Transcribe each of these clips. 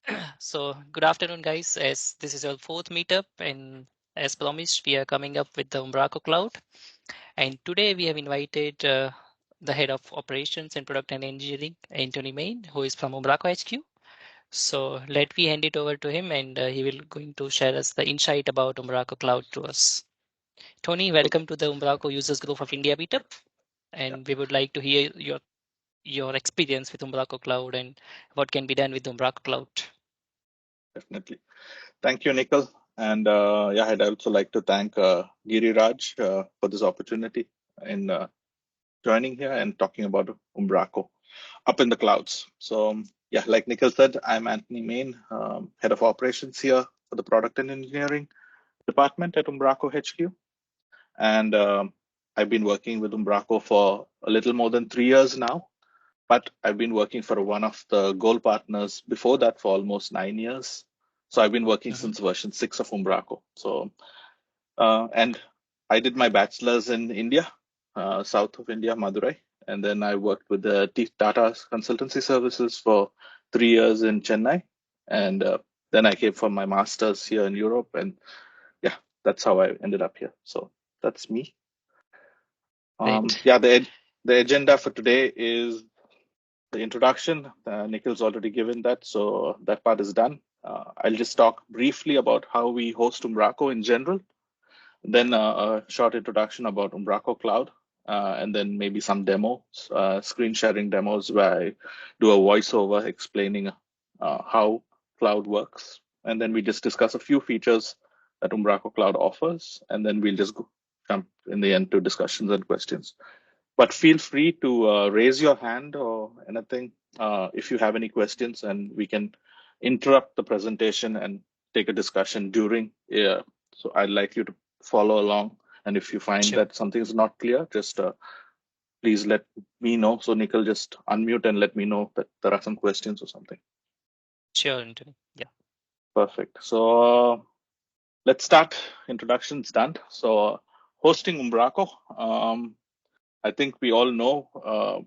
guys. So, good afternoon, guys. As this is our fourth meetup, and as promised, we are coming up with the Umbraco Cloud. And today we have invited the head of operations and product and engineering, Antony Meyn, who is from Umbraco HQ. So, let me hand it over to him, and he will going to share us the insight about Umbraco Cloud to us. Tony, welcome to the Umbraco Users Group of India meetup, and we would like to hear your experience with Umbraco Cloud and what can be done with Umbraco Cloud. Definitely. Thank you, Nikhil. And yeah, I'd also like to thank Giriraj for this opportunity in joining here and talking about Umbraco up in the clouds. So yeah, like Nikhil said, I'm Antony Meyn, head of operations here for the product and engineering department at Umbraco HQ. And I've been working with Umbraco for a little more than 3 years now. But I've been working for one of the goal partners before that for almost 9 years. So I've been working since version 6 of Umbraco. So, and I did my bachelor's in India, south of India, Madurai. And then I worked with the Tata Consultancy Services for 3 years in Chennai. And then I came for my master's here in Europe. And yeah, that's how I ended up here. So that's me. Yeah, the agenda for today is the introduction. Nikhil's already given that, so that part is done. I'll just talk briefly about how we host Umbraco in general, then a short introduction about Umbraco Cloud, and then maybe some demos, screen sharing demos where I do a voiceover explaining how cloud works. And then we just discuss a few features that Umbraco Cloud offers, and then we'll just jump in the end to discussions and questions. But feel free to raise your hand or anything if you have any questions, and we can interrupt the presentation and take a discussion during. So I'd like you to follow along. And if you find that something is not clear, just please let me know. So Nikhil, just unmute and let me know that there are some questions or something. Sure, Antony. Yeah. Perfect. So let's start. Introductions done. So hosting Umbraco. I think we all know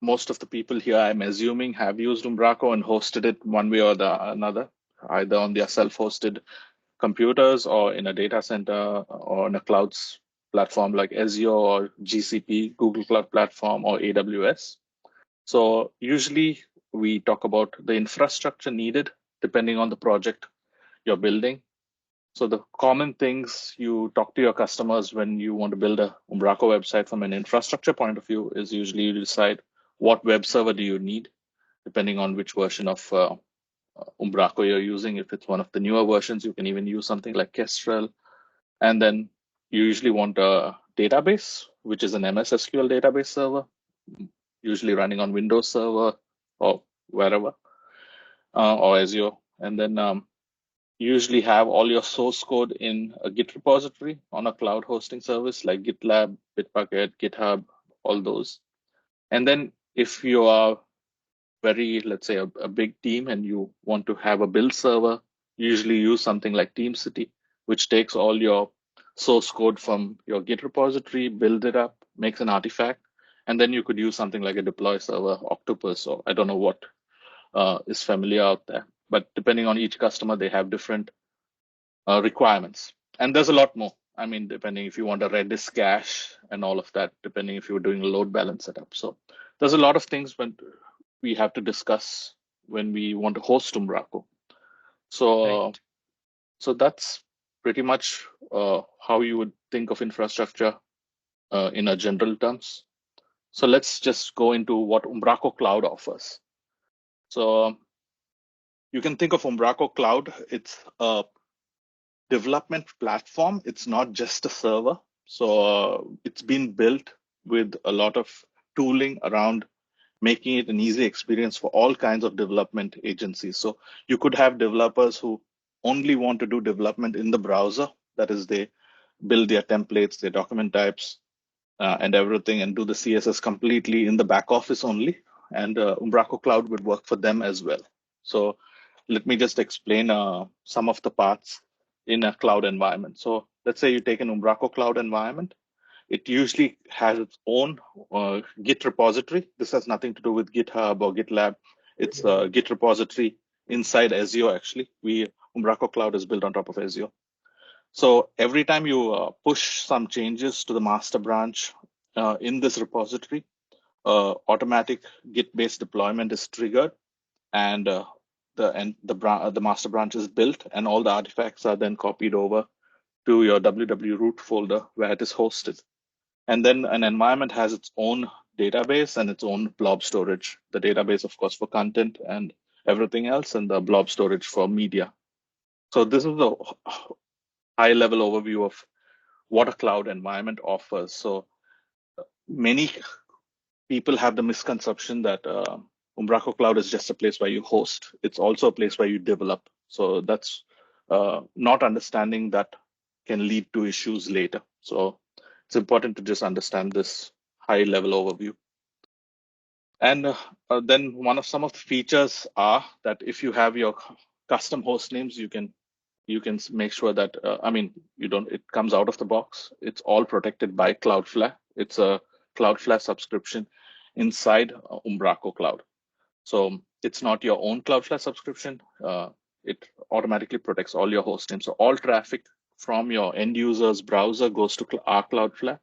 most of the people here, I'm assuming, have used Umbraco and hosted it one way or another, either on their self-hosted computers or in a data center or on a clouds platform like Azure or GCP, Google Cloud Platform, or AWS. So usually we talk about the infrastructure needed depending on the project you're building. So the common things you talk to your customers when you want to build a Umbraco website from an infrastructure point of view is usually you decide what web server do you need, depending on which version of Umbraco you're using. If it's one of the newer versions, you can even use something like Kestrel. And then you usually want a database, which is an MS SQL database server, usually running on Windows Server or wherever, or Azure. And then you usually have all your source code in a Git repository on a cloud hosting service like GitLab, Bitbucket, GitHub, all those. And then if you are let's say a big team and you want to have a build server, you usually use something like TeamCity, which takes all your source code from your Git repository, build it up, makes an artifact, and then you could use something like a deploy server, Octopus, or I don't know what is familiar out there. But depending on each customer, they have different requirements. And there's a lot more. I mean, depending if you want a Redis cache and all of that, depending if you're doing a load balance setup. So there's a lot of things when we have to discuss when we want to host Umbraco. So, so that's pretty much how you would think of infrastructure in a general terms. So let's just go into what Umbraco Cloud offers. So you can think of Umbraco Cloud. It's a development platform. It's not just a server. So it's been built with a lot of tooling around making it an easy experience for all kinds of development agencies. So you could have developers who only want to do development in the browser. That is, they build their templates, their document types, and everything, and do the CSS completely in the back office only. And Umbraco Cloud would work for them as well. So let me just explain some of the parts in a cloud environment. So let's say you take an Umbraco Cloud environment. It usually has its own Git repository. This has nothing to do with GitHub or GitLab. It's a Git repository inside Azure. Actually, Umbraco Cloud is built on top of Azure. So every time you push some changes to the master branch in this repository, automatic Git-based deployment is triggered, and the master branch is built, and all the artifacts are then copied over to your www root folder where it is hosted. And then an environment has its own database and its own blob storage. The database, of course, for content and everything else, and the blob storage for media. So this is the high-level overview of what a cloud environment offers. So many people have the misconception that Umbraco Cloud is just a place where you host. It's also a place where you develop. So that's not understanding that can lead to issues later. So it's important to just understand this high-level overview. And then some of the features are that if you have your custom host names, you can make sure that it comes out of the box. It's all protected by Cloudflare. It's a Cloudflare subscription inside Umbraco Cloud. So it's not your own Cloudflare subscription. It automatically protects all your host names. So all traffic from your end user's browser goes to our Cloudflare,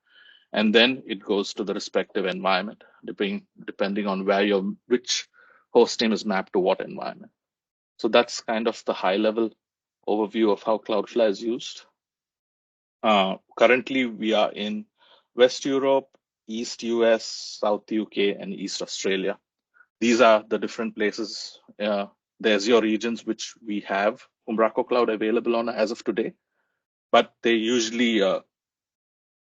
and then it goes to the respective environment, depending on which host name is mapped to what environment. So that's kind of the high level overview of how Cloudflare is used. Currently, we are in West Europe, East US, South UK, and East Australia. These are the different places, the Azure regions, which we have Umbraco Cloud available on as of today, but they usually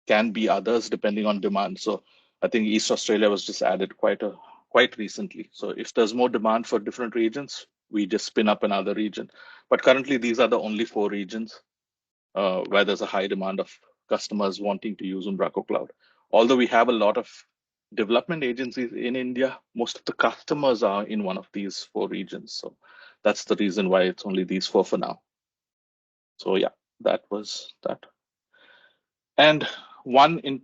can be others depending on demand. So I think East Australia was just added quite recently. So if there's more demand for different regions, we just spin up another region. But currently, these are the only 4 regions where there's a high demand of customers wanting to use Umbraco Cloud. Although we have a lot of development agencies in India, most of the customers are in one of these 4 regions. So that's the reason why it's only these 4 for now. So yeah, that was that. And one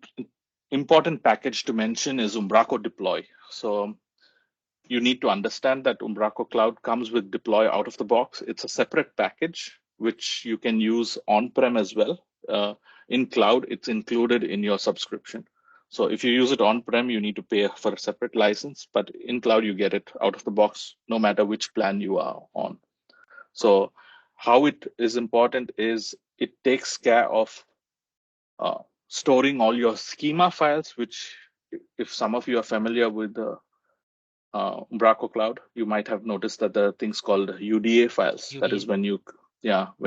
important package to mention is Umbraco Deploy. So you need to understand that Umbraco Cloud comes with Deploy out of the box. It's a separate package, which you can use on-prem as well. In cloud, it's included in your subscription. So if you use it on-prem, you need to pay for a separate license, but in cloud, you get it out of the box, no matter which plan you are on. So how it is important is it takes care of storing all your schema files, which if some of you are familiar with the Umbraco Cloud, you might have noticed that there are things called UDA files. UDA. That is when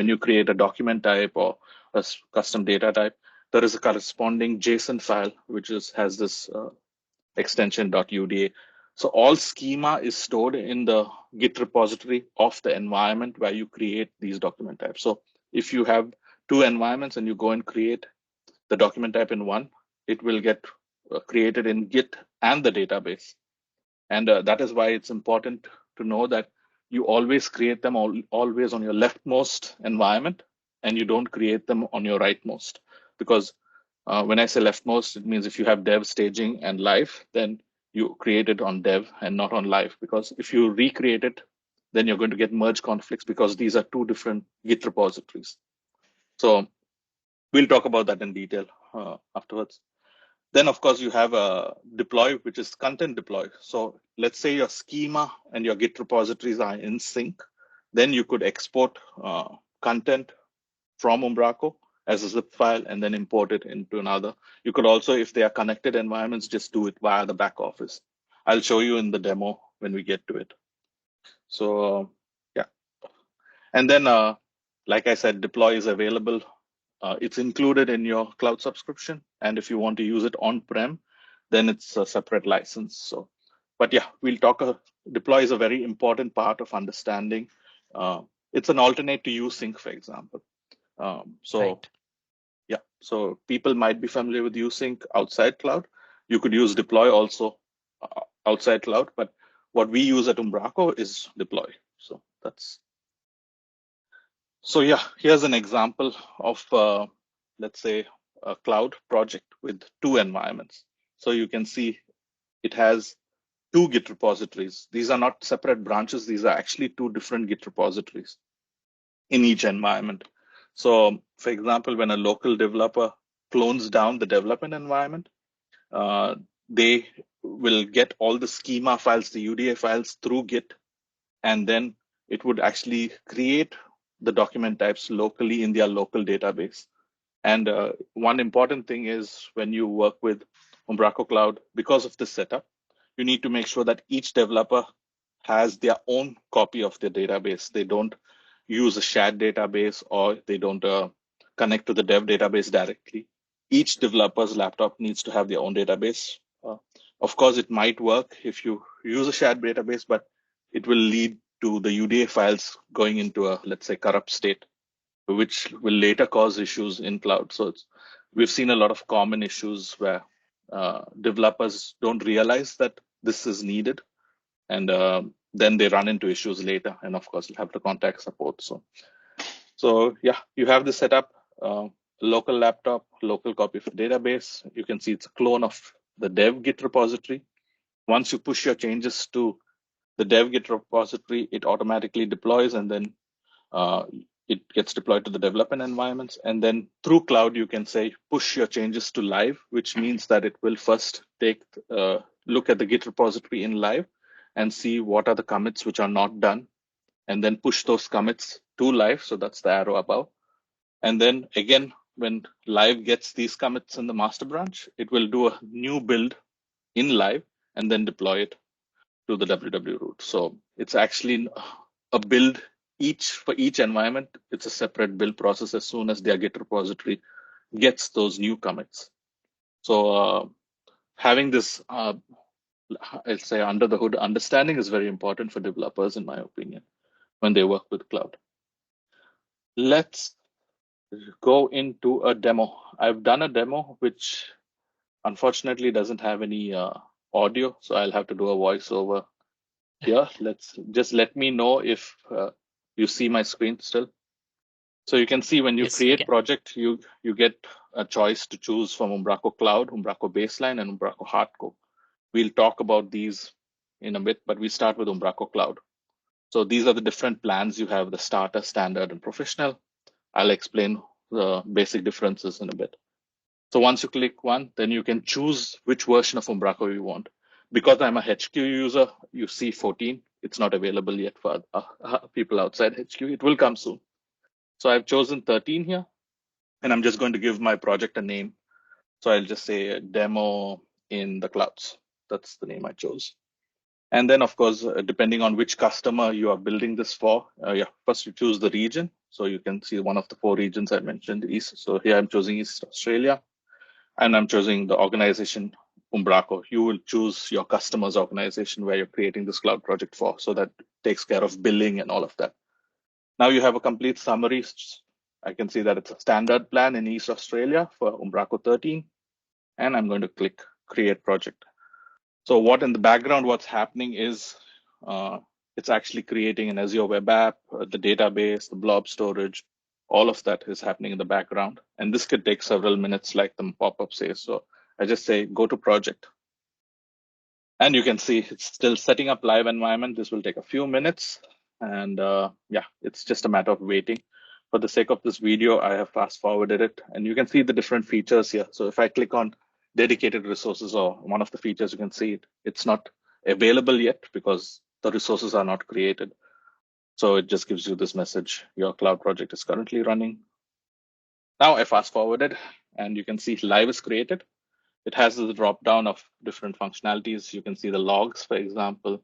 you create a document type or a custom data type, there is a corresponding JSON file which has this extension .uda. So all schema is stored in the Git repository of the environment where you create these document types. So if you have 2 environments and you go and create the document type in one, it will get created in Git and the database. And that is why it's important to know that you always create them always on your leftmost environment, and you don't create them on your rightmost. Because when I say leftmost, it means if you have dev, staging, and live, then you create it on dev and not on live. Because if you recreate it, then you're going to get merge conflicts because these are 2 different Git repositories. So we'll talk about that in detail afterwards. Then, of course, you have a deploy, which is content deploy. So let's say your schema and your Git repositories are in sync. Then you could export content from Umbraco as a zip file and then import it into another. You could also, if they are connected environments, just do it via the back office. I'll show you in the demo when we get to it. So yeah. And then, like I said, deploy is available. It's included in your cloud subscription. And if you want to use it on-prem, then it's a separate license. So, but yeah, we'll talk. Deploy is a very important part of understanding. It's an alternate to usync, for example. Right. Yeah, so people might be familiar with usync outside cloud. You could use deploy also outside cloud, but what we use at Umbraco is deploy. So that's. So yeah, here's an example of, let's say, a cloud project with 2 environments. So you can see it has two Git repositories. These are not separate branches. These are actually two different Git repositories in each environment. So, for example, when a local developer clones down the development environment, they will get all the schema files, the UDA files through Git, and then it would actually create the document types locally in their local database. And one important thing is when you work with Umbraco Cloud, because of this setup, you need to make sure that each developer has their own copy of the database. They don't use a shared database, or they don't connect to the dev database directly. Each developer's laptop needs to have their own database. Of course, it might work if you use a shared database, but it will lead to the UDA files going into a, let's say, corrupt state, which will later cause issues in cloud. So we've seen a lot of common issues where developers don't realize that this is needed, and then they run into issues later. And of course, you'll have to contact support. So yeah, you have this setup, local laptop, local copy of the database. You can see it's a clone of the dev Git repository. Once you push your changes to the dev Git repository, it automatically deploys, and then it gets deployed to the development environments. And then through cloud, you can say push your changes to live, which means that it will first take look at the Git repository in live and see what are the commits which are not done, and then push those commits to live. So that's the arrow above. And then again, when live gets these commits in the master branch, it will do a new build in live and then deploy it to the WW root. So it's actually a build for each environment. It's a separate build process as soon as their Git repository gets those new commits. So having this, I'll say, under the hood understanding is very important for developers, in my opinion, when they work with cloud. Let's go into a demo. I've done a demo which unfortunately doesn't have any audio, so I'll have to do a voiceover here. Let me know if you see my screen still. So you can see when you Yes, we create can. project, you get a choice to choose from Umbraco Cloud, Umbraco Baseline, and Umbraco Hardcore. We'll talk about these in a bit, but we start with Umbraco Cloud. So these are the different plans you have: the starter, standard, and professional. I'll explain the basic differences in a bit. So once you click one, then you can choose which version of Umbraco you want. Because I'm a HQ user, you see 14. It's not available yet for people outside HQ. It will come soon. So I've chosen 13 here, and I'm just going to give my project a name. So I'll just say demo in the clouds. That's the name I chose. And then, of course, depending on which customer you are building this for, first you choose the region. So you can see one of the 4 regions I mentioned, East. So here I'm choosing East Australia, and I'm choosing the organization Umbraco. You will choose your customer's organization where you're creating this cloud project for, so that takes care of billing and all of that. Now you have a complete summary. I can see that it's a standard plan in East Australia for Umbraco 13, and I'm going to click create project. So what in the background, what's happening is it's actually creating an Azure web app, the database, the blob storage, all of that is happening in the background. And this could take several minutes, like the pop-up says. So I just say, go to project. And you can see it's still setting up live environment. This will take a few minutes. And yeah, it's just a matter of waiting. For the sake of this video, I have fast forwarded it. And you can see the different features here. So if I click on dedicated resources, or one of the features, you can see it's not available yet because the resources are not created. So it just gives you this message: your cloud project is currently running. Now I fast forwarded, and you can see live is created. It has the drop down of different functionalities. You can see the logs, for example,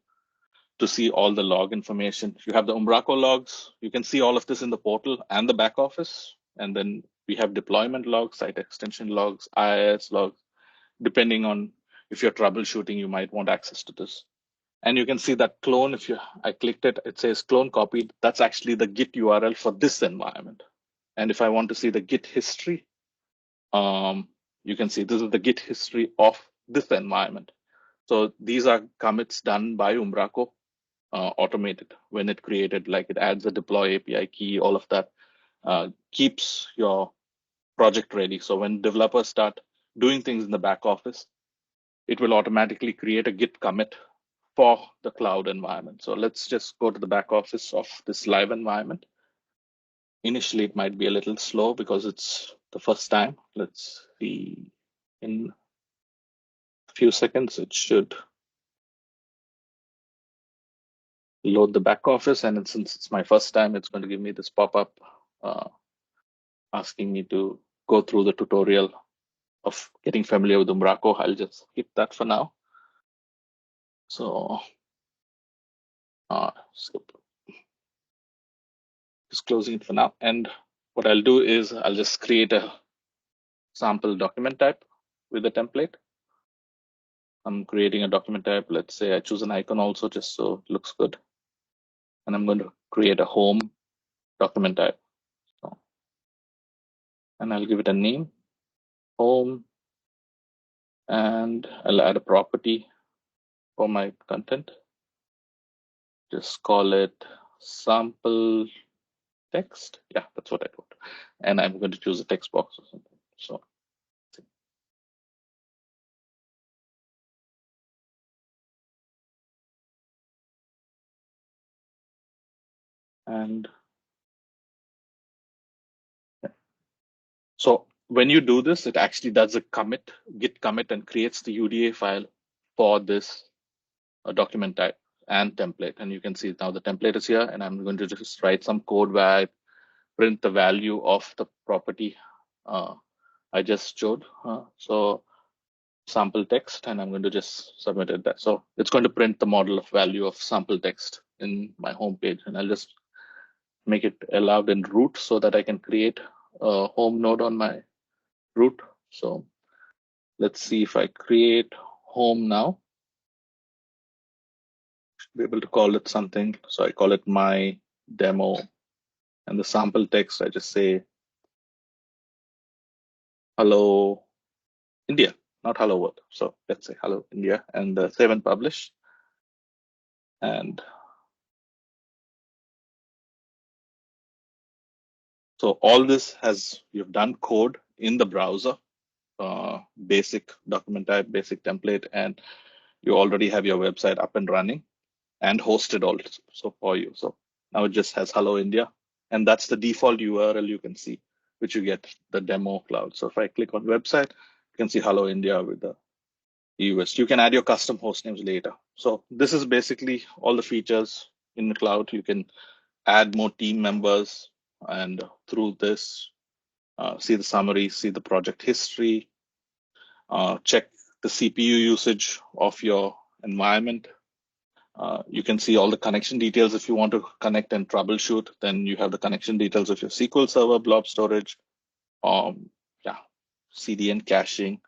to see all the log information. You have the Umbraco logs. You can see all of this in the portal and the back office. And then we have deployment logs, site extension logs, IIS logs. Depending on if you're troubleshooting, you might want access to this. And you can see that clone. I clicked it, it says clone copied. That's actually the Git URL for this environment. And if I want to see the Git history, you can see this is the Git history of this environment. So these are commits done by Umbraco, automated when it created, like it adds a deploy API key, all of that keeps your project ready. So when developers start doing things in the back office, it will automatically create a Git commit for the cloud environment. So let's just go to the back office of this live environment. Initially, it might be a little slow because it's the first time. Let's see, in a few seconds, it should load the back office. And since it's my first time, it's going to give me this pop-up asking me to go through the tutorial of getting familiar with Umbraco. I'll just skip that for now. So skip, just closing it for now. And what I'll do is I'll just create a sample document type with a template. I'm creating a document type. Let's say I choose an icon also just so it looks good. And I'm going to create a home document type. So, and I'll give it a name, home, and I'll add a property for my content. Just call it sample text. Yeah, that's what I wrote. And I'm going to choose a text box or something. So, and yeah. So when you do this, it actually does a commit, git commit, and creates the UDA file for this document type and template. And you can see now the template is here, and I'm going to just write some code where I print the value of the property I just showed. So sample text, and I'm going to just submit it there. So it's going to print the model of value of sample text in my home page, and I'll just make it allowed in root so that I can create a home node on my root. So let's see if I create home now. Should be able to call it something. So I call it my demo, and the sample text I just say hello India, not hello world. So let's say hello India, and save and publish. And so all this you've done code in the browser, basic document type, basic template, and you already have your website up and running and hosted also for you. So now it just has hello India, and that's the default URL you can see, which you get the demo cloud. So if I click on website, you can see hello India with the US. You can add your custom host names later. So this is basically all the features in the cloud. You can add more team members, and through this, see the summary, see the project history, check the CPU usage of your environment. You can see all the connection details. If you want to connect and troubleshoot, then you have the connection details of your SQL Server, blob storage, yeah, CDN caching.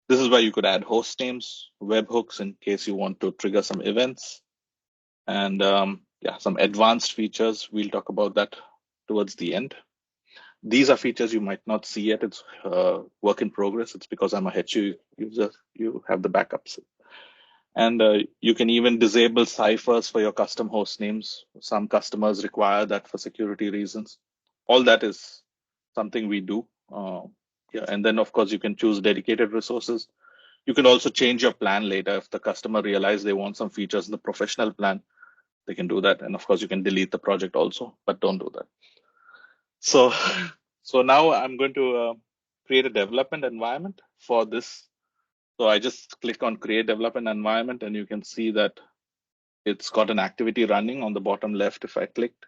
This is where you could add host names, webhooks in case you want to trigger some events, and yeah, some advanced features. We'll talk about that towards the end. These are features you might not see yet. It's work in progress. It's because I'm a HU user. You have the backups. And you can even disable ciphers for your custom host names. Some customers require that for security reasons. All that is something we do. Yeah, and then of course you can choose dedicated resources. You can also change your plan later if the customer realizes they want some features in the professional plan. They can do that, and of course you can delete the project also, but don't do that. So, so now I'm going to create a development environment for this. So I just click on create development environment, and you can see that it's got an activity running on the bottom left if I clicked.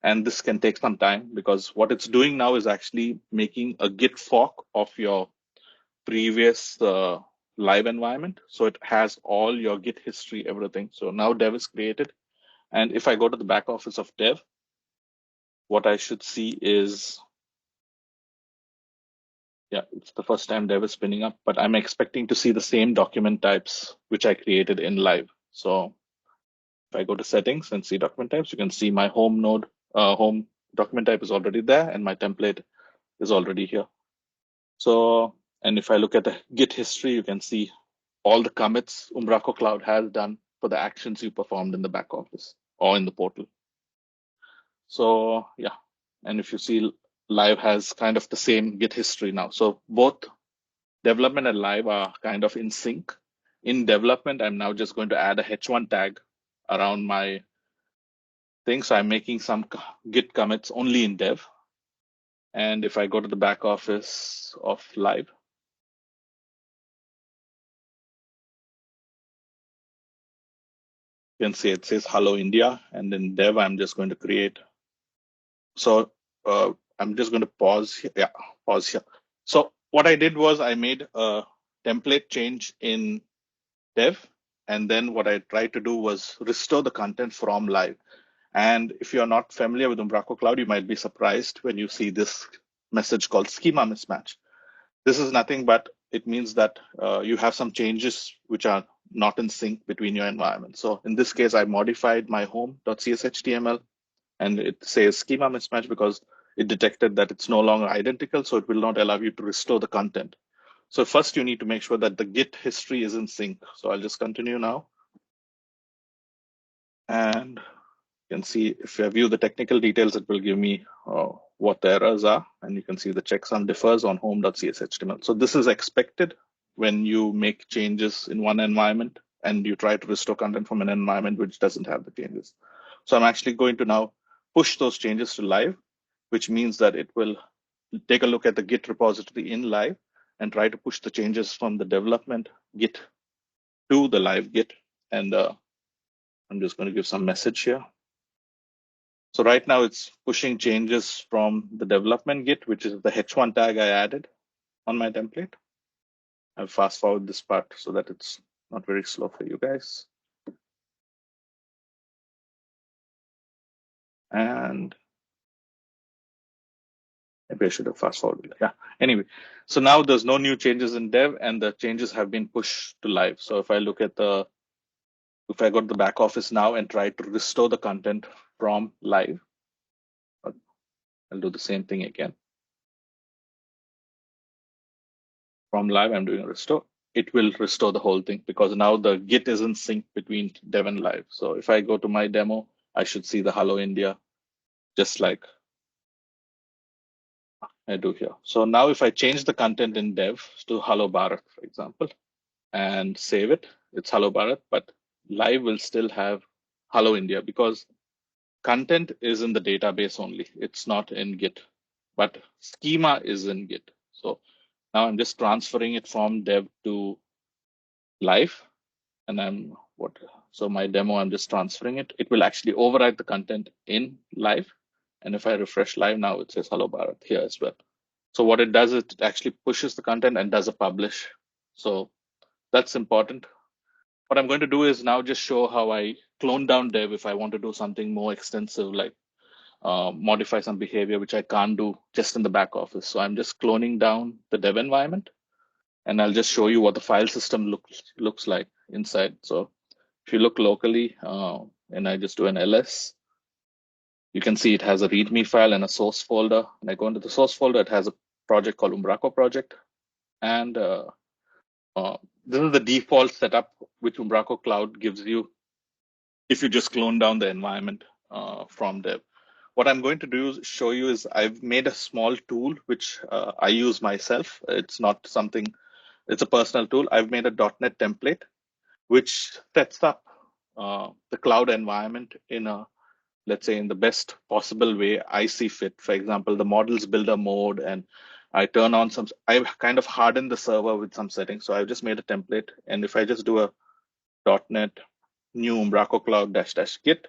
And this can take some time because what it's doing now is actually making a Git fork of your previous live environment. So it has all your Git history, everything. So now dev is created. And if I go to the back office of dev, what I should see is, yeah, it's the first time dev is spinning up, but I'm expecting to see the same document types which I created in live. So if I go to settings and see document types, you can see my home node, home document type is already there, and my template is already here. So, and if I look at the Git history, you can see all the commits Umbraco Cloud has done for the actions you performed in the back office or in the portal. So yeah, and if you see live has kind of the same Git history now. So both development and live are kind of in sync. in development, I'm now just going to add a h1 tag around my thing. So I'm making some Git commits only in dev. And if I go to the back office of live, you can see it says hello India, and in dev, I'm just going to create. So I'm just going to pause here. Yeah, pause here. So what I did was I made a template change in dev, and then what I tried to do was restore the content from live. And if you're not familiar with Umbraco Cloud, you might be surprised when you see this message called schema mismatch. This is nothing but it means that you have some changes which are not in sync between your environments. So in this case, I modified my home.cshtml and it says schema mismatch because it detected that it's no longer identical, so it will not allow you to restore the content. So first you need to make sure that the Git history is in sync. So I'll just continue now. And you can see if I view the technical details, it will give me what the errors are. And you can see the checksum differs on home.cshtml. So this is expected when you make changes in one environment and you try to restore content from an environment which doesn't have the changes. So I'm actually going to now push those changes to live, which means that it will take a look at the Git repository in live and try to push the changes from the development Git to the live Git. And I'm just going to give some message here. So right now it's pushing changes from the development Git, which is the h1 tag I added on my template. I'll fast forward this part so that it's not very slow for you guys. And maybe I should have fast forwarded. Yeah. Anyway, so now there's no new changes in dev and the changes have been pushed to live. So if I look at if I go to the back office now and try to restore the content from live, I'll do the same thing again. From live, I'm doing a restore. It will restore the whole thing because now the Git is in sync between dev and live. So if I go to my demo, I should see the hello India, just like I do here. So now if I change the content in dev to hello Bharat, for example, and save it, it's hello Bharat, but live will still have hello India because content is in the database only. It's not in Git, but schema is in Git. So now I'm just transferring it from dev to live. And so my demo, I'm just transferring it. It will actually override the content in live. And if I refresh live now, it says hello Bharat here as well. So what it does is it actually pushes the content and does a publish. So that's important. What I'm going to do is now just show how I clone down dev if I want to do something more extensive, like modify some behavior, which I can't do just in the back office. So I'm just cloning down the dev environment, and I'll just show you what the file system looks like inside. So if you look locally and I just do an ls, you can see it has a readme file and a source folder. And I go into the source folder, it has a project called Umbraco project. And this is the default setup which Umbraco Cloud gives you if you just clone down the environment from dev. What I'm going to do is show you is I've made a small tool which I use myself. It's not something, it's a personal tool. I've made a .NET template which sets up the cloud environment in a, let's say, in the best possible way I see fit. For example, the models builder mode, and I turn on I kind of harden the server with some settings. So I've just made a template. And if I just do a .NET new Umbraco Cloud -- git,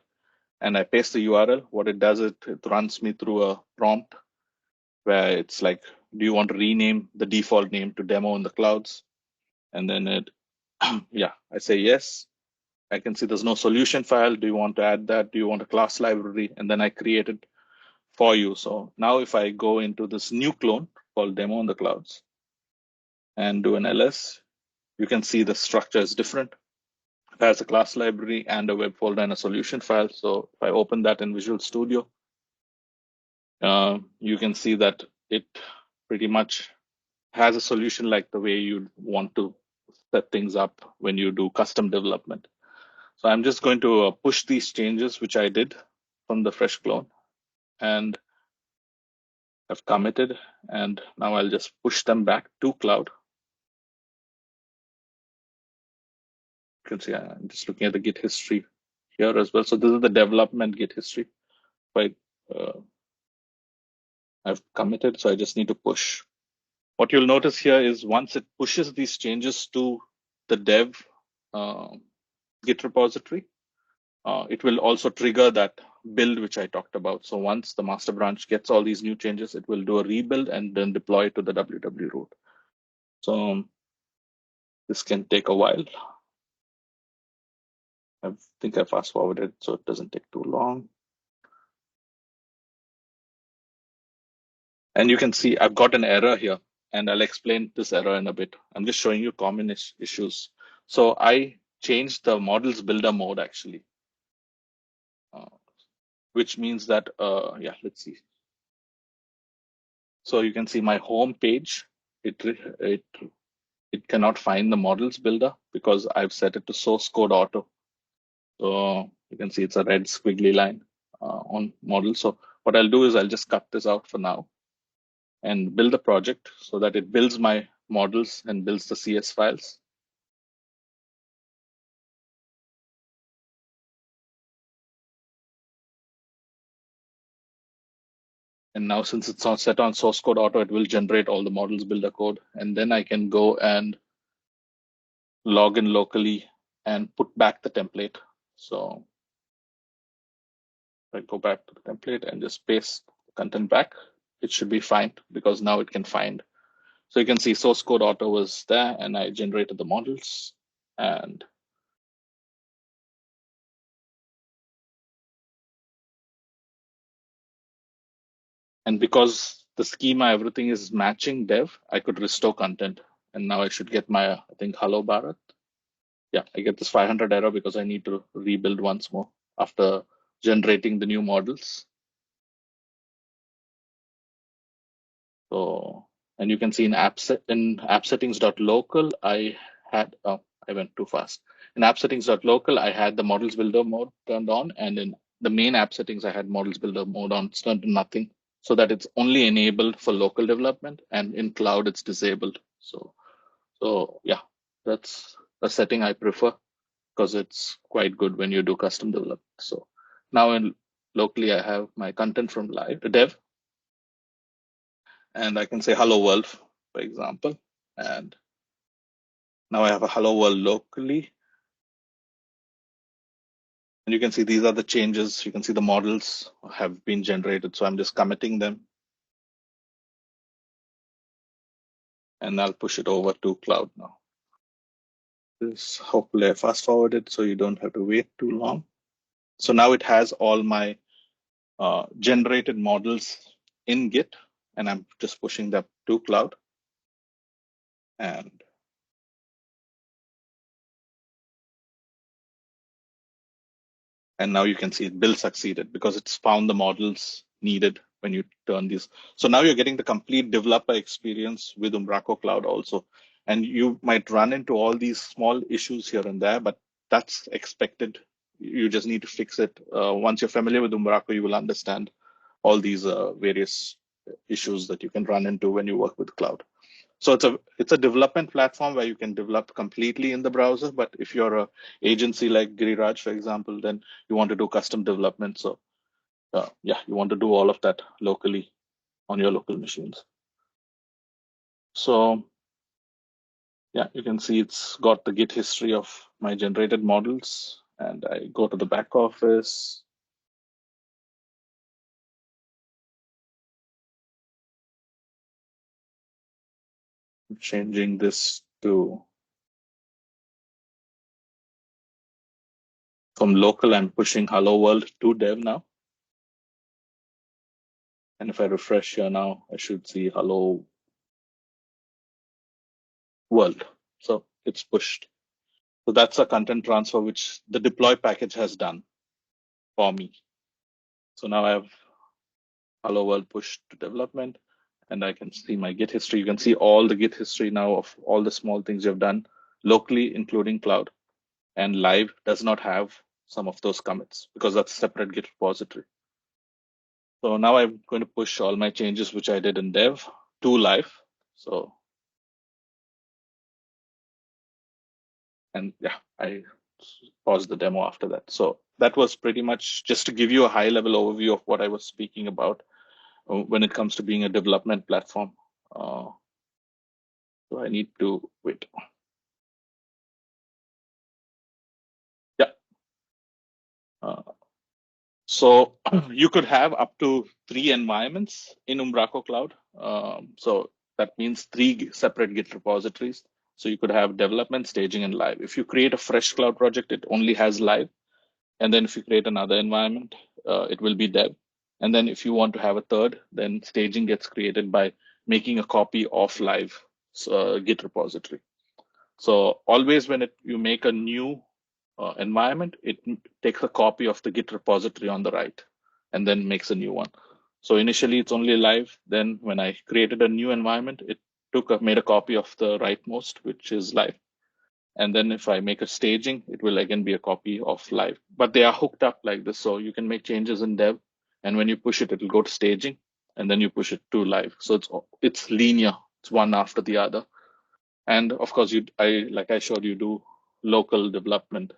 and I paste the URL, what it does is it runs me through a prompt where it's like, do you want to rename the default name to demo in the clouds? And then yeah, I say yes. I can see there's no solution file. Do you want to add that? Do you want a class library? And then I create it for you. So now if I go into this new clone called demo in the clouds and do an ls, you can see the structure is different. It has a class library and a web folder and a solution file. So if I open that in Visual Studio, you can see that it pretty much has a solution like the way you'd want to set things up when you do custom development. So I'm just going to push these changes, which I did from the fresh clone, and I've committed. And now I'll just push them back to cloud. can see I'm just looking at the Git history here as well. So this is the development Git history. I've committed, so I just need to push. What you'll notice here is once it pushes these changes to the dev Git repository, it will also trigger that build which I talked about. So once the master branch gets all these new changes, it will do a rebuild and then deploy to the WW root. So this can take a while. I think I fast forwarded so it doesn't take too long. And you can see I've got an error here, and I'll explain this error in a bit. I'm just showing you common issues. So I changed the models builder mode actually, which means that, yeah, let's see. So you can see my home page, it cannot find the models builder because I've set it to source code auto. So you can see it's a red squiggly line on model. So what I'll do is I'll just cut this out for now and build a project so that it builds my models and builds the CS files. And now since it's on set on source code auto, it will generate all the models builder code. And then I can go and log in locally and put back the template. So if I go back to the template and just paste the content back, it should be fine because now it can find. So you can see source code auto was there and I generated the models and because the schema, everything is matching dev, I could restore content. And now I should get my, I think, hello Bharat. Yeah, I get this 500 error because I need to rebuild once more after generating the new models. So, and you can see in app settings.local, I had, oh, I went too fast. In app settings.local, I had the models builder mode turned on, and in the main app settings, I had models builder mode on, it's turned to nothing, so that it's only enabled for local development, and in cloud, it's disabled. So yeah, that's a setting I prefer because it's quite good when you do custom development. So now in locally, I have my content from live dev, and I can say hello world, for example. And now I have a hello world locally. And you can see these are the changes. You can see the models have been generated. So I'm just committing them. And I'll push it over to cloud now. This hopefully I fast forwarded so you don't have to wait too long. So now it has all my generated models in Git, and I'm just pushing that to cloud. And now you can see build succeeded because it's found the models needed when you turn these. So now you're getting the complete developer experience with Umbraco Cloud also. And you might run into all these small issues here and there, but that's expected. You just need to fix it. Once you're familiar with Umbraco, you will understand all these various issues that you can run into when you work with cloud. So it's a development platform where you can develop completely in the browser. But if you're a agency like Giriraj, for example, then you want to do custom development. So yeah, you want to do all of that locally on your local machines. So yeah, you can see it's got the Git history of my generated models. And I go to the back office. I'm changing this to from local, I'm pushing hello world to dev now. And if I refresh here now, I should see hello world. So it's pushed. So that's a content transfer, which the deploy package has done for me. So now I have hello world pushed to development, and I can see my Git history. You can see all the Git history now of all the small things you've done locally, including cloud. And live does not have some of those commits because that's a separate Git repository. So now I'm going to push all my changes, which I did in dev, to live. So, and yeah, pause the demo after that. So that was pretty much just to give you a high level overview of what I was speaking about when it comes to being a development platform. So I need to wait. Yeah. So you could have up to 3 environments in Umbraco Cloud. So that means 3 separate Git repositories. So you could have development, staging, and live. If you create a fresh cloud project, it only has live. And then if you create another environment, it will be dev. And then if you want to have a third, then staging gets created by making a copy of live Git repository. So always when you make a new environment, it takes a copy of the Git repository on the right and then makes a new one. So initially it's only live. Then when I created a new environment, it made a copy of the rightmost, which is live. And then if I make a staging, it will again be a copy of live. But they are hooked up like this. So you can make changes in dev. And when you push it, it'll go to staging. And then you push it to live. So it's linear. It's one after the other. And of course, like I showed you, do local development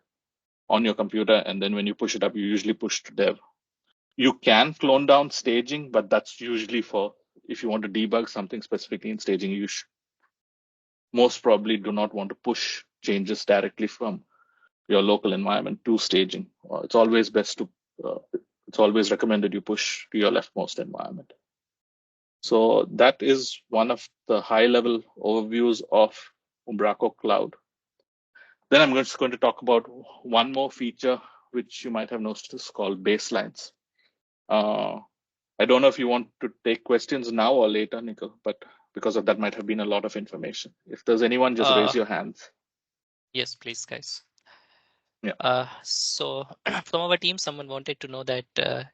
on your computer. And then when you push it up, you usually push to dev. You can clone down staging, but that's usually for if you want to debug something specifically in staging, you most probably do not want to push changes directly from your local environment to staging. It's always it's always recommended you push to your leftmost environment. So that is one of the high level overviews of Umbraco Cloud. Then I'm just going to talk about one more feature, which you might have noticed, called baselines. I don't know if you want to take questions now or later, Nikhil, but because of that might have been a lot of information. If there's anyone, just raise your hands. Yes, please, guys. Yeah. So from our team, someone wanted to know that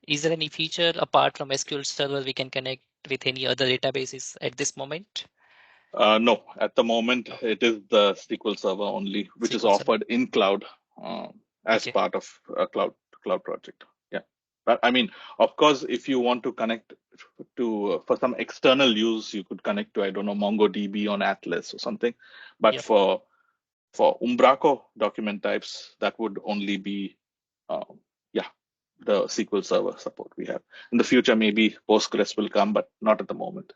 is there any feature apart from SQL Server we can connect with any other databases at this moment? No, at the moment it is the SQL Server only, which is SQL Server. offered in cloud as Okay. part of a cloud project. Yeah, but I mean, of course, if you want to connect to for some external use, you could connect to, I don't know, MongoDB on Atlas or something. But Yep. for Umbraco document types, that would only be the SQL Server support we have. In the future, maybe Postgres will come, but not at the moment.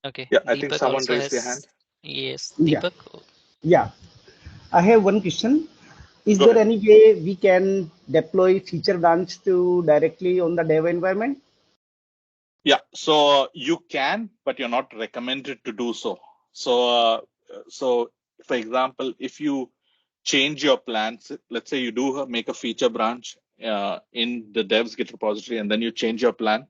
Okay. Yeah, I think Deepak someone also raised their hand. has. Yes, Yeah, Deepak. yeah. I have one question. Is Go there ahead. any way we can deploy feature branch to directly on the dev environment? Yeah, so you can, but you're not recommended to do so. So for example, if you change your plans, let's say you do make a feature branch in the devs Git repository, and then you change your plan,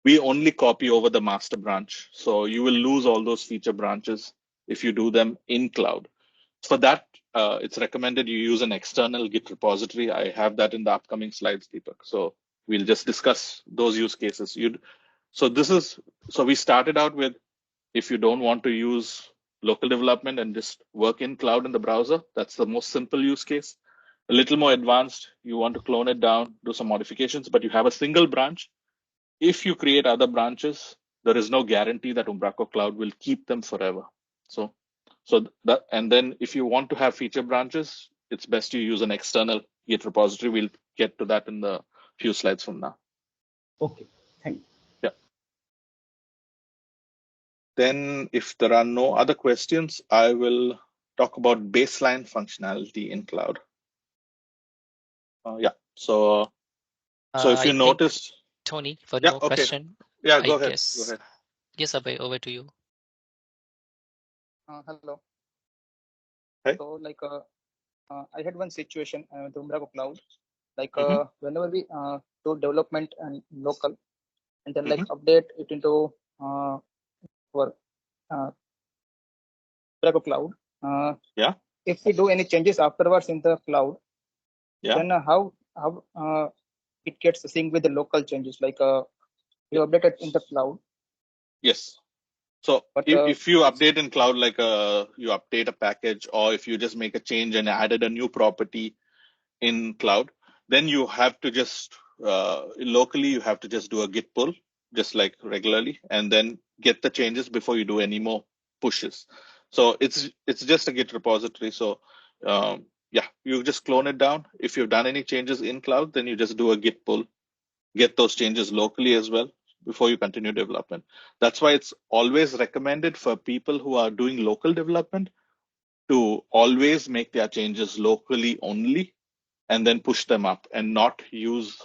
we only copy over the master branch. So you will lose all those feature branches if you do them in cloud. For that, it's recommended you use an external Git repository. I have that in the upcoming slides, Deepak. So we'll just discuss those use cases. So we started out with, if you don't want to use local development and just work in cloud in the browser, that's the most simple use case. A little more advanced, you want to clone it down, do some modifications, but you have a single branch. If you create other branches, there is no guarantee that Umbraco Cloud will keep them forever. And then if you want to have feature branches, it's best you use an external Git repository. We'll get to that in the few slides from now. Okay, thank you. Yeah. Then if there are no other questions, I will talk about baseline functionality in cloud. Yeah. So if I you think noticed, Tony, one yeah, more okay. question. Yeah, I go ahead. Go guess. ahead. Yes, Abhay, over to you. Hello. Hey. So I had one situation with Umbraco Cloud. Mm-hmm. Whenever we do development and local, and then Mm-hmm. update it into our Umbraco Cloud. Yeah. If we do any changes afterwards in the cloud, Yeah. then how it gets synced with the local changes? You update it in the cloud. Yes. So But if you update in cloud, like you update a package, or if you just make a change and added a new property in cloud, then you have to just locally, you have to just do a git pull, just like regularly, and then get the changes before you do any more pushes. So it's just a Git repository. So yeah, you just clone it down. If you've done any changes in cloud, then you just do a git pull, get those changes locally as well before you continue development. That's why it's always recommended for people who are doing local development to always make their changes locally only and then push them up and not use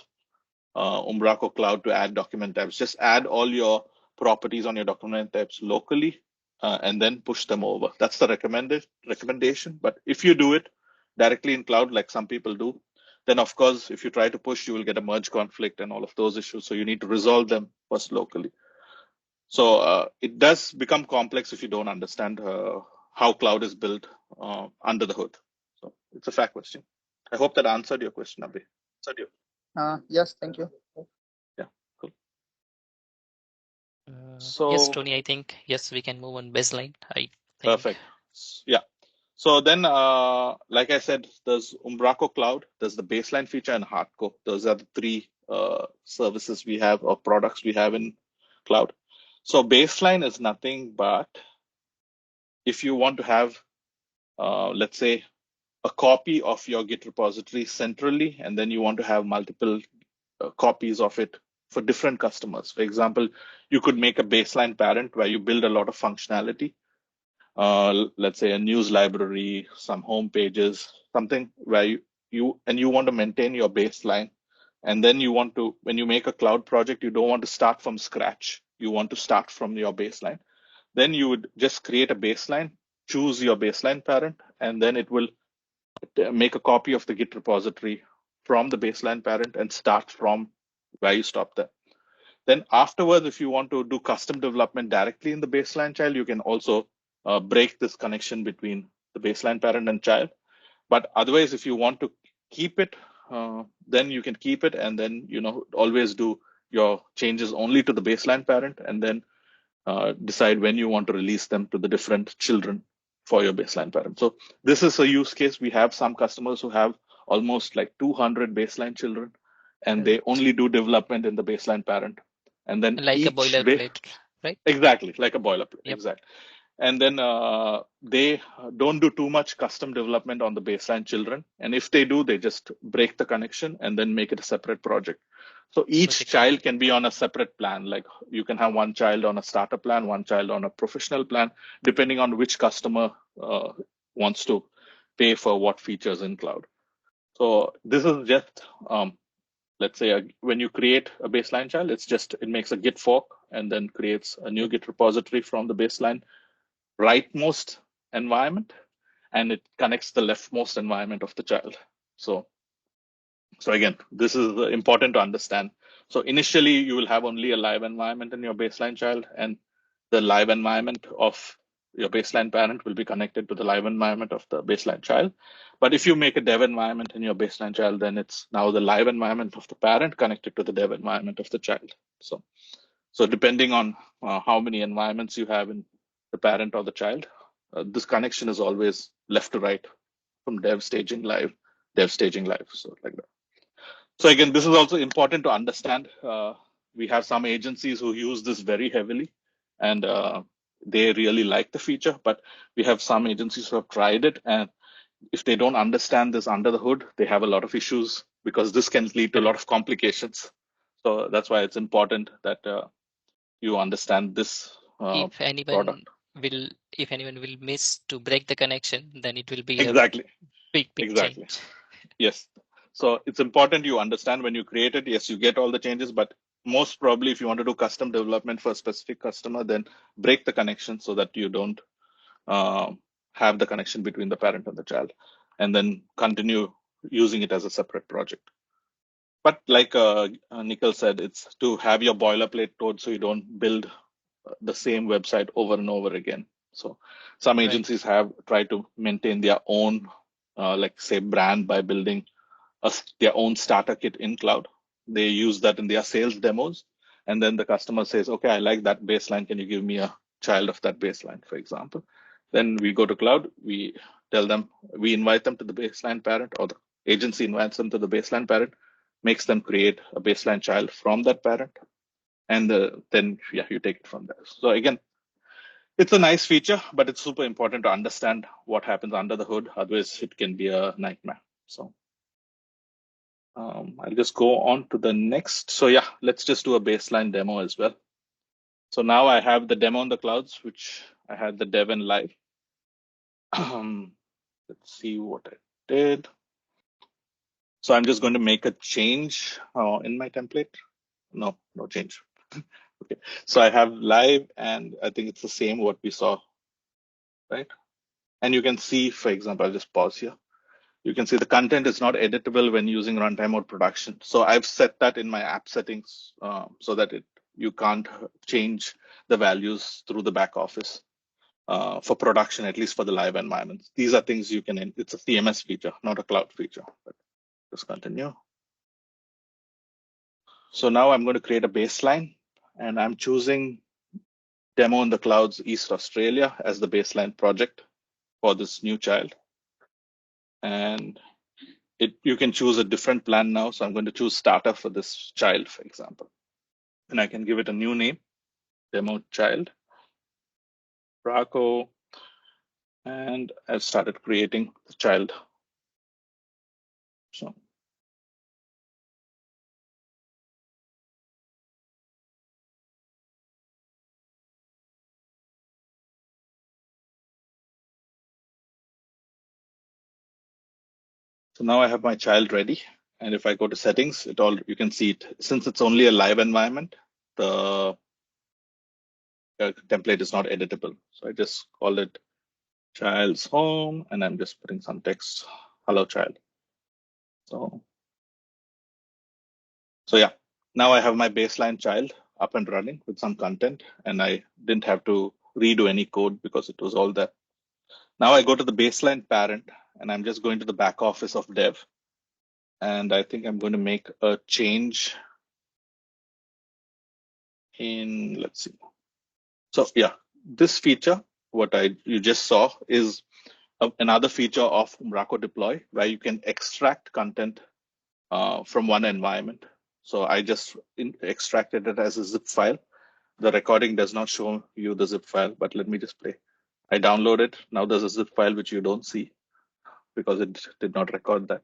Umbraco Cloud to add document types. Just add all your properties on your document types locally and then push them over. That's the recommendation. But if you do it directly in cloud, like some people do, then of course, if you try to push, you will get a merge conflict and all of those issues. So you need to resolve them first locally. So it does become complex if you don't understand how cloud is built under the hood. So it's a fair question. I hope that answered your question, Abhi. Yes, thank you. Yeah, cool. Yes, Tony, I think, yes, we can move on baseline. I think. Perfect. Yeah. So then, like I said, there's Umbraco Cloud, there's the baseline feature and hardcore. Those are the three services we have or products we have in cloud. So baseline is nothing but if you want to have, let's say, a copy of your Git repository centrally, and then you want to have multiple copies of it for different customers. For example, you could make a baseline parent where you build a lot of functionality. Let's say a news library, some home pages, something where you want to maintain your baseline. And then you want to, when you make a cloud project, you don't want to start from scratch. You want to start from your baseline. Then you would just create a baseline, choose your baseline parent, and then it will make a copy of the Git repository from the baseline parent and start from where you stop there. Then afterwards, if you want to do custom development directly in the baseline child, you can also break this connection between the baseline parent and child. But otherwise, if you want to keep it, then you can keep it and then always do your changes only to the baseline parent and then decide when you want to release them to the different children for your baseline parent. So this is a use case. We have some customers who have almost like 200 baseline children and they only do development in the baseline parent. And then like a boilerplate, right? Exactly, like a boilerplate. Yep. Exactly. And then they don't do too much custom development on the baseline children. And if they do, they just break the connection and then make it a separate project. So each child can be on a separate plan. Like you can have one child on a starter plan, one child on a professional plan, depending on which customer wants to pay for what features in cloud. So this is just, let's say when you create a baseline child, it makes a Git fork and then creates a new Git repository from the baseline rightmost environment, and it connects the leftmost environment of the child. So again, this is important to understand. So initially, you will have only a live environment in your baseline child, and the live environment of your baseline parent will be connected to the live environment of the baseline child. But if you make a dev environment in your baseline child, then it's now the live environment of the parent connected to the dev environment of the child. So depending on how many environments you have in the parent or the child, this connection is always left to right from dev staging live, so like that. So again, this is also important to understand. We have some agencies who use this very heavily and they really like the feature, but we have some agencies who have tried it, and if they don't understand this under the hood, they have a lot of issues because this can lead to a lot of complications. So that's why it's important that you understand this if anyone will miss to break the connection, then it will be a big change. Yes. So it's important you understand when you create it. Yes, you get all the changes, but most probably if you want to do custom development for a specific customer, then break the connection so that you don't have the connection between the parent and the child, and then continue using it as a separate project. But like Nikhil said, it's to have your boilerplate code so you don't build the same website over and over again. So some agencies have tried to maintain their own, like say, brand by building their own starter kit in cloud. They use that in their sales demos. And then the customer says, okay, I like that baseline. Can you give me a child of that baseline, for example? Then we go to cloud. We tell them, we invite them to the baseline parent, or the agency invites them to the baseline parent, makes them create a baseline child from that parent. And then, yeah, you take it from there. So again, It's a nice feature, but it's super important to understand what happens under the hood. Otherwise, it can be a nightmare. So I'll just go on to the next. So yeah, let's just do a baseline demo as well. So now I have the demo on the clouds, which I had the dev and live. Let's see what I did. So I'm just going to make a change in my template. No change. Okay. So I have live, and I think it's the same what we saw, right? And you can see, for example, I'll just pause here. You can see the content is not editable when using runtime or production. So I've set that in my app settings so that you can't change the values through the back office for production, at least for the live environments. These are things you can, it's a CMS feature, not a cloud feature. But just continue. So now I'm going to create a baseline, and I'm choosing Demo in the Clouds East Australia as the baseline project for this new child. And you can choose a different plan now. So I'm going to choose starter for this child, for example. And I can give it a new name, demo child, Umbraco, and I've started creating the child. So now I have my child ready. And if I go to settings, you can see it. Since it's only a live environment, the template is not editable. So I just call it child's home, and I'm just putting some text, hello child. So yeah, now I have my baseline child up and running with some content, and I didn't have to redo any code because it was all there. Now I go to the baseline parent, and I'm just going to the back office of dev. And I think I'm going to make a change in, let's see. So yeah, this feature, what you just saw, is another feature of Umbraco Deploy, where you can extract content from one environment. So I just extracted it as a zip file. The recording does not show you the zip file, but let me just play. I download it. Now there's a zip file which you don't see because it did not record that.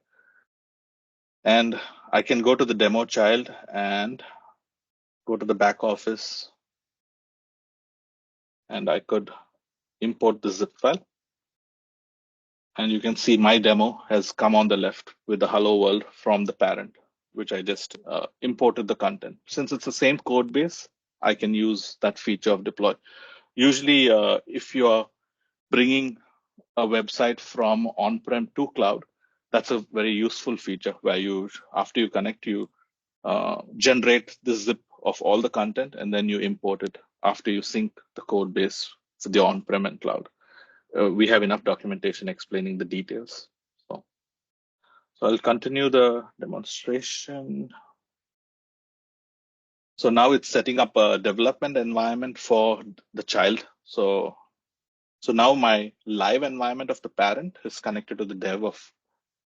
And I can go to the demo child and go to the back office, and I could import the zip file. And you can see my demo has come on the left with the hello world from the parent, which I just imported the content. Since it's the same code base, I can use that feature of deploy. Usually, if you are bringing a website from on-prem to cloud, that's a very useful feature where after you connect, you generate the zip of all the content, and then you import it after you sync the code base to the on-prem and cloud. We have enough documentation explaining the details. So I'll continue the demonstration. So now it's setting up a development environment for the child. So now my live environment of the parent is connected to the dev of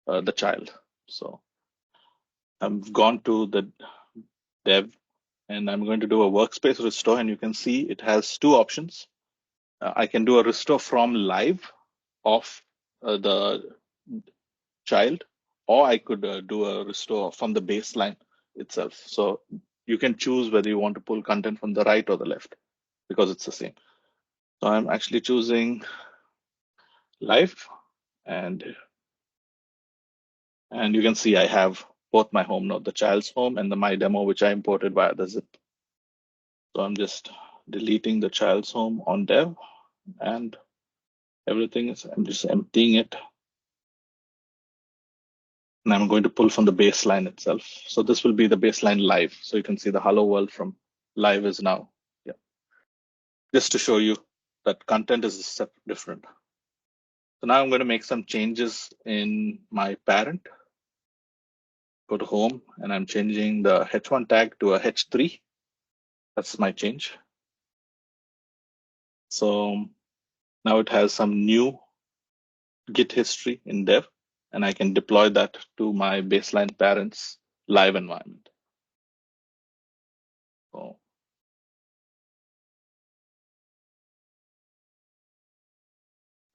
the child. So I've gone to the dev, and I'm going to do a workspace restore, and you can see it has two options. I can do a restore from live of the child, or I could do a restore from the baseline itself. So you can choose whether you want to pull content from the right or the left because it's the same. So I'm actually choosing live, and you can see I have both my home node, the child's home and the my demo, which I imported via the zip. So I'm just deleting the child's home on dev, and I'm just emptying it. And I'm going to pull from the baseline itself. So this will be the baseline live. So you can see the hello world from live is now. Yeah. Just to show you that content is different. So now I'm going to make some changes in my parent. Go to home, and I'm changing the H1 tag to a H3. That's my change. So now it has some new Git history in dev, and I can deploy that to my baseline parents live environment. So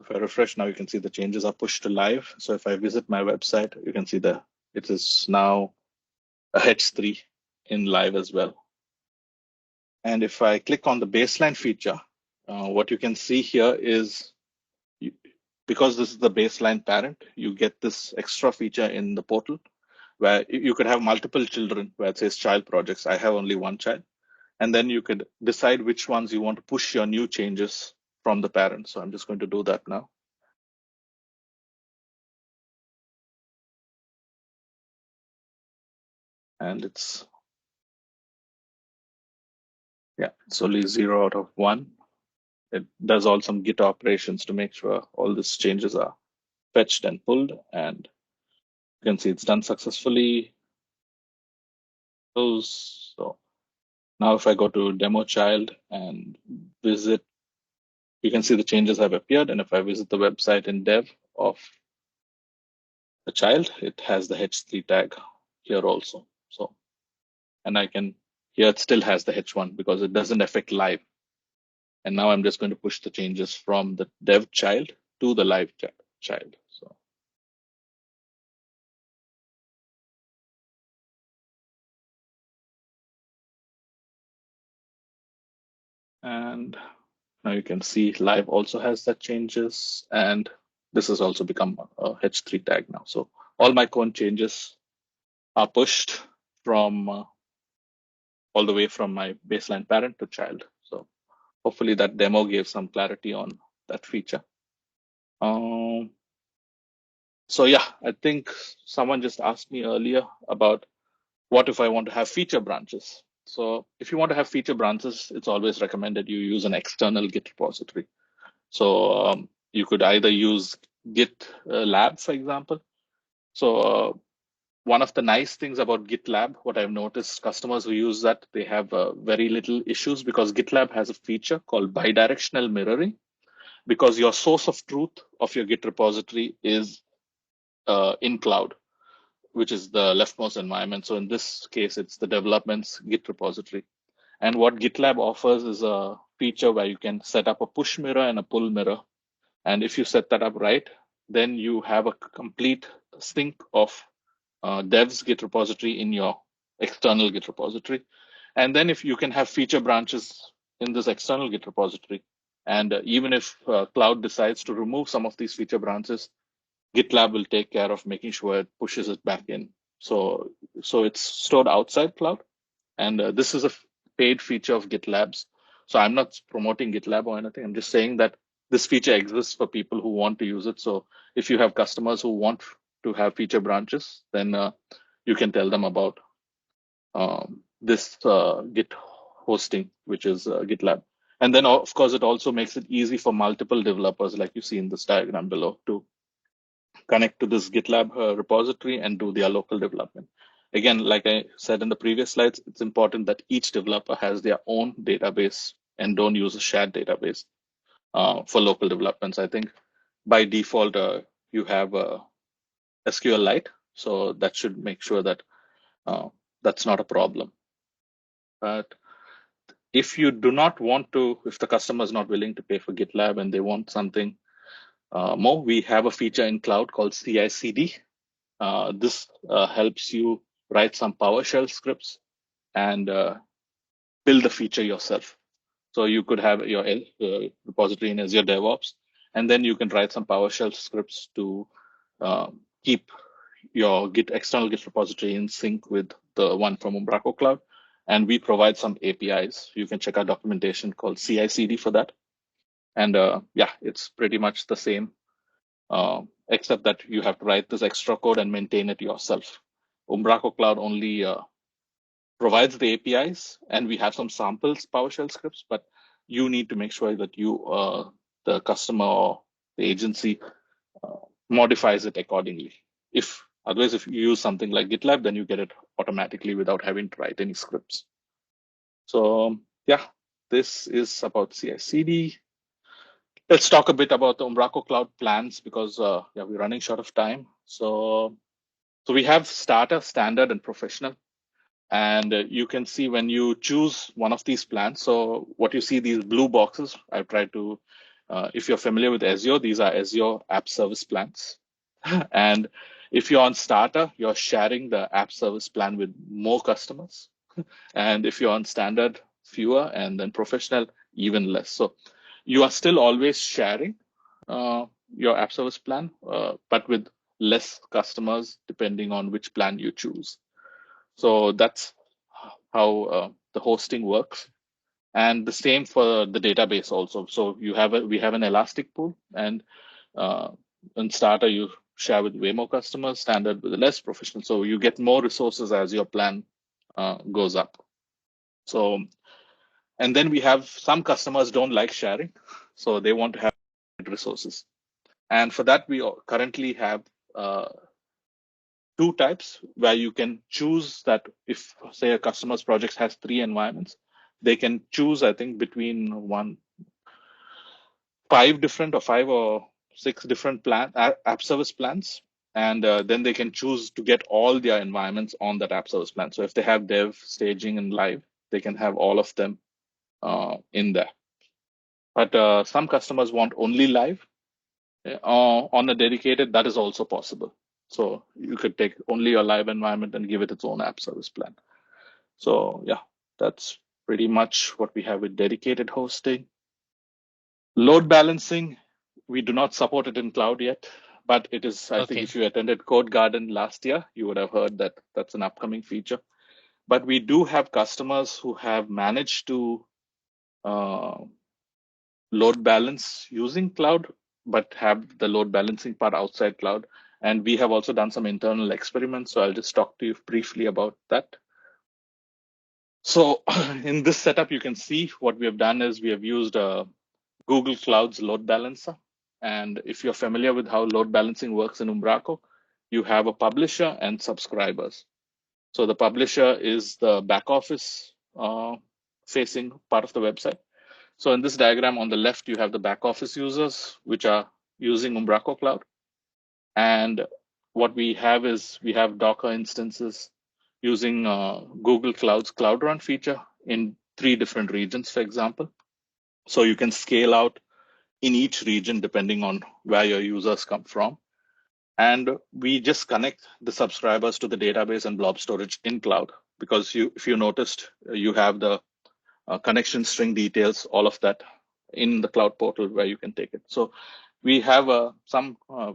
If I refresh now, you can see the changes are pushed to live. So if I visit my website, you can see it is now a H3 in live as well. And if I click on the baseline feature, what you can see here is because this is the baseline parent, you get this extra feature in the portal where you could have multiple children where it says child projects. I have only one child. And then you could decide which ones you want to push your new changes from the parent. So I'm just going to do that now. And it's only 0 out of 1. It does all some Git operations to make sure all these changes are fetched and pulled. And you can see it's done successfully. So now if I go to demo child and visit, you can see the changes have appeared. And if I visit the website in dev of the child, it has the H3 tag here also. So, and here it still has the H1 because it doesn't affect live. And now I'm just going to push the changes from the dev child to the live child. So, and now you can see live also has that changes, and this has also become a H3 tag now. So all my cone changes are pushed from all the way from my baseline parent to child. So hopefully that demo gave some clarity on that feature. So yeah, I think someone just asked me earlier about what if I want to have feature branches. So if you want to have feature branches, it's always recommended you use an external Git repository. So you could either use Git Lab, for example. So one of the nice things about GitLab, what I've noticed, customers who use that, they have very little issues because GitLab has a feature called bidirectional mirroring, because your source of truth of your Git repository is in cloud, which is the leftmost environment. So in this case, it's the development's Git repository. And what GitLab offers is a feature where you can set up a push mirror and a pull mirror. And if you set that up right, then you have a complete sync of dev's Git repository in your external Git repository. And then if you can have feature branches in this external Git repository, and even if Cloud decides to remove some of these feature branches, GitLab will take care of making sure it pushes it back in. So it's stored outside Cloud. And this is a paid feature of GitLab's. So I'm not promoting GitLab or anything. I'm just saying that this feature exists for people who want to use it. So if you have customers who want to have feature branches, then you can tell them about this Git hosting, which is GitLab. And then, of course, it also makes it easy for multiple developers, like you see in this diagram below, to connect to this GitLab repository and do their local development. Again, like I said in the previous slides, it's important that each developer has their own database and don't use a shared database for local developments. I think by default, you have SQLite, so that should make sure that that's not a problem. But if you do not want to, if the customer is not willing to pay for GitLab and they want something more, we have a feature in Cloud called CI/CD. This helps you write some PowerShell scripts and build the feature yourself. So you could have your repository in Azure DevOps, and then you can write some PowerShell scripts to keep your external Git repository in sync with the one from Umbraco Cloud. And we provide some APIs. You can check our documentation called CI/CD for that. And yeah, it's pretty much the same, except that you have to write this extra code and maintain it yourself. Umbraco Cloud only provides the APIs, and we have some samples PowerShell scripts, but you need to make sure that you, the customer or the agency, modifies it accordingly. Otherwise, if you use something like GitLab, then you get it automatically without having to write any scripts. So yeah, this is about CI/CD. Let's talk a bit about the Umbraco Cloud plans because yeah, we're running short of time. So we have starter, standard, and professional. And you can see when you choose one of these plans, so what you see, these blue boxes, I've tried to If you're familiar with Azure, these are Azure App Service Plans. And if you're on Starter, you're sharing the App Service Plan with more customers. And if you're on Standard, fewer, and then Professional, even less. So you are still always sharing your App Service Plan, but with less customers depending on which plan you choose. So that's how the hosting works. And the same for the database also. So we have an elastic pool, and in Starter you share with way more customers, Standard with less, Professional. So you get more resources as your plan goes up. So, and then we have some customers don't like sharing, so they want to have resources. And for that, we currently have two types where you can choose that if, say, a customer's project has 3 environments, they can choose, I think, between 5 or 6 different app service plans. And then they can choose to get all their environments on that app service plan. So if they have dev, staging, and live, they can have all of them in there. But some customers want only live on a dedicated. That is also possible. So you could take only your live environment and give it its own app service plan. So yeah, that's pretty much what we have with dedicated hosting. Load balancing, we do not support it in cloud yet, but it is, I think if you attended Code Garden last year, you would have heard that that's an upcoming feature. But we do have customers who have managed to load balance using cloud, but have the load balancing part outside cloud. And we have also done some internal experiments. So I'll just talk to you briefly about that. So in this setup, you can see what we have done is we have used Google Cloud's load balancer. And if you're familiar with how load balancing works in Umbraco, you have a publisher and subscribers. So the publisher is the back office facing part of the website. So in this diagram on the left, you have the back office users, which are using Umbraco Cloud. And what we have is we have Docker instances using Google Cloud's Cloud Run feature in 3 different regions, for example. So you can scale out in each region depending on where your users come from. And we just connect the subscribers to the database and blob storage in cloud, because if you noticed, you have the connection string details, all of that in the cloud portal where you can take it. So we have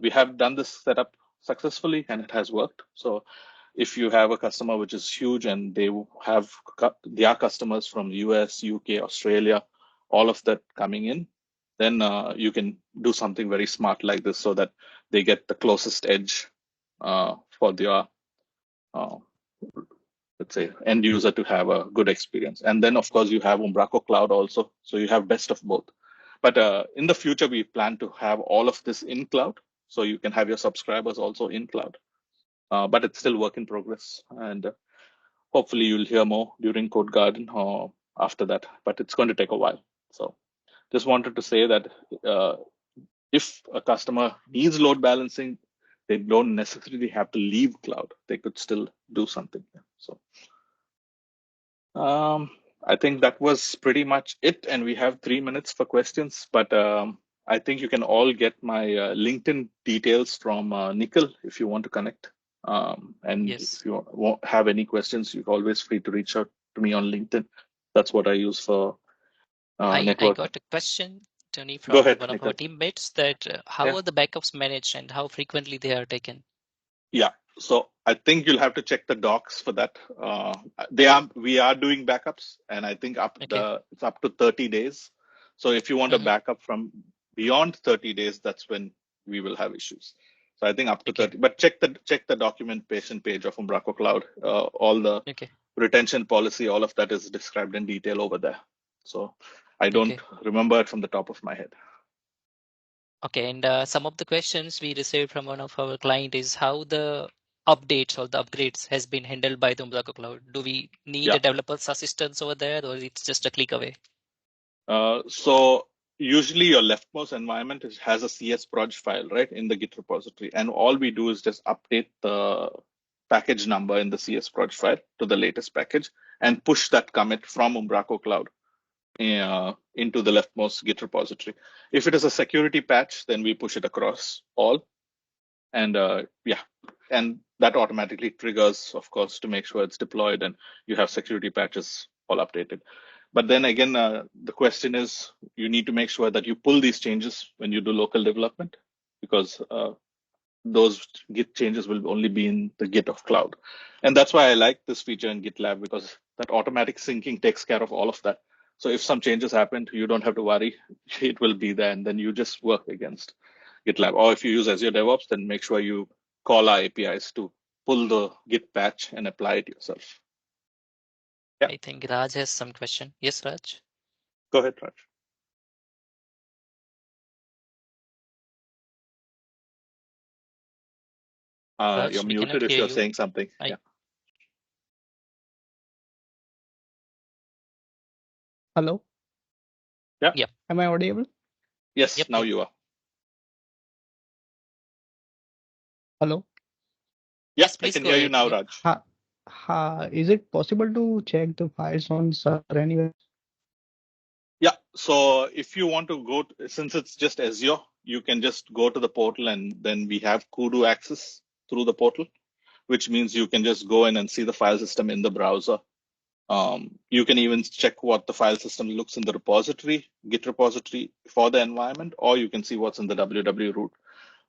we have done this setup successfully and it has worked. So if you have a customer which is huge and they have their customers from the US, UK, Australia, all of that coming in, then you can do something very smart like this so that they get the closest edge for their let's say end user to have a good experience. And then of course you have Umbraco Cloud also, so you have best of both. But in the future we plan to have all of this in cloud, so you can have your subscribers also in cloud. But it's still work in progress, and hopefully you'll hear more during Code Garden or after that, but it's going to take a while. So just wanted to say that if a customer needs load balancing, they don't necessarily have to leave cloud. They could still do something. So I think that was pretty much it. And we have 3 minutes for questions, but I think you can all get my LinkedIn details from Nikhil if you want to connect. And Yes. if you won't have any questions, you're always free to reach out to me on LinkedIn. That's what I use for networking. I got a question, Tony, Go from ahead, one of Nikhil. our teammates that how Yeah. are the backups managed and how frequently they are taken? Yeah. So I think you'll have to check the docs for that. We are doing backups, and I think it's up to 30 days. So if you want a backup from beyond 30 days, that's when we will have issues. So I think up to 30. But check the documentation page of Umbraco Cloud. All the retention policy, all of that is described in detail over there. So I don't remember it from the top of my head. Okay, and some of the questions we received from one of our client is how the updates or the upgrades has been handled by the Umbraco Cloud. Do we need a developer's assistance over there, or it's just a click away? So usually your leftmost environment has a CS project file, right, in the Git repository. And all we do is just update the package number in the CS project file to the latest package and push that commit from Umbraco Cloud into the leftmost Git repository. If it is a security patch, then we push it across all. And and that automatically triggers, of course, to make sure it's deployed and you have security patches all updated. But then again, the question is, you need to make sure that you pull these changes when you do local development, because those Git changes will only be in the Git of Cloud. And that's why I like this feature in GitLab, because that automatic syncing takes care of all of that. So if some changes happen, you don't have to worry. It will be there, and then you just work against GitLab. Or if you use Azure DevOps, then make sure you call our APIs to pull the Git patch and apply it yourself. Yeah. I think Raj has some question. Yes, Raj. Go ahead, Raj. Raj, You're we cannot muted if hear you're you. saying something. Yeah. Hello? Yeah. Yep. Am I audible? Yes, Yep, now yep. you are. Hello? Yeah, Yes, I please can go hear you ahead. now, Yep. Raj. Is it possible to check the files on server anywhere? Yeah, so if you want to go, since it's just Azure, you can just go to the portal, and then we have kudu access through the portal, which means you can just go in and see the file system in the browser. You can even check what the file system looks in the repository, Git repository for the environment, or you can see what's in the WW root.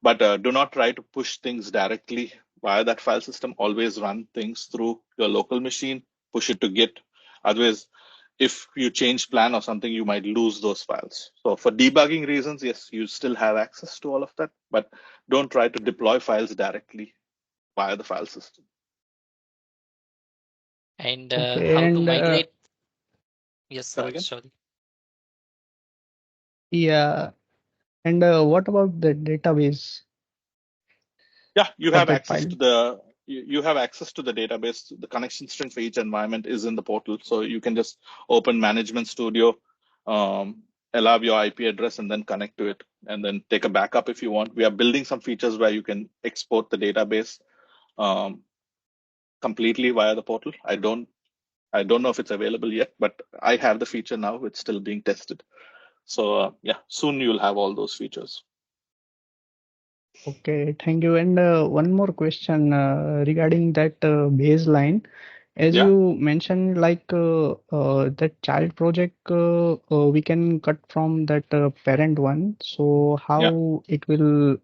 But do not try to push things directly via that file system. Always run things through your local machine, push it to Git. Otherwise, if you change plan or something, you might lose those files. So for debugging reasons, yes, you still have access to all of that, but don't try to deploy files directly via the file system. And Okay, how to and migrate? Yes, Come Raj, again? sorry. yeah, and what about the database Yeah, you for have that access file? to the you have access to the database. The connection string for each environment is in the portal, so you can just open Management Studio, allow your IP address, and then connect to it, and then take a backup if you want. We are building some features where you can export the database completely via the portal. I don't know if it's available yet, but I have the feature now. It's still being tested. So yeah, soon you'll have all those features. Okay, thank you. And one more question regarding that baseline. As Yeah, you mentioned, like that child project, we can cut from that parent one. So yeah. how it will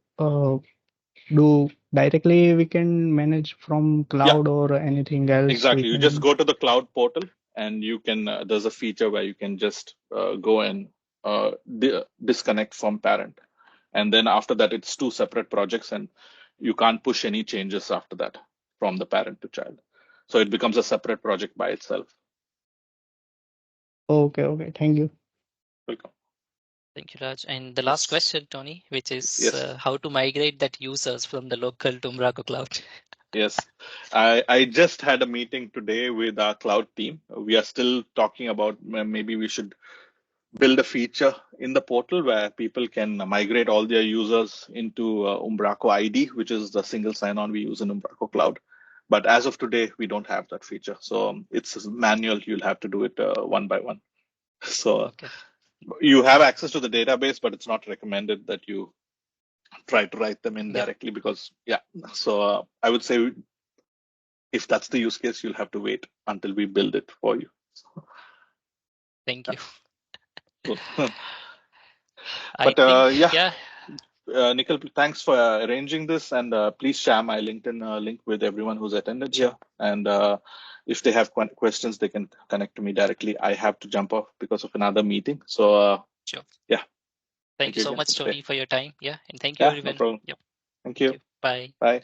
do directly? We can manage from Yeah, cloud or anything else we exactly. You just can. go to the cloud portal, and you can, there's a feature where you can just go and disconnect from parent. And then after that, it's two separate projects, and you can't push any changes after that from the parent to child. So it becomes a separate project by itself. Okay, okay. Thank you. Welcome. Thank you, Raj. And the last Yes. question, Tony, which is Yes. how to migrate that users from the local to Umbraco Cloud. Yes. I just had a meeting today with our cloud team. We are still talking about maybe we should build a feature in the portal where people can migrate all their users into Umbraco ID, which is the single sign-on we use in Umbraco Cloud. But as of today, we don't have that feature. So it's manual. You'll have to do it one by one. So Okay. you have access to the database, but it's not recommended that you try to write them in Yep. directly because, yeah. So I would say if that's the use case, you'll have to wait until we build it for you. So, Thank yeah, you. cool. I But think, yeah. yeah, Nikhil, thanks for arranging this, and please share my LinkedIn link with everyone who's attended here. sure. And if they have questions, they can connect to me directly. I have to jump off because of another meeting. So Sure. yeah, Thank thank you you so again much, for today. Tony, for your time. Yeah. And thank you, Yeah, no everyone. problem. Yep. Thank Thank you. you. Bye. Bye.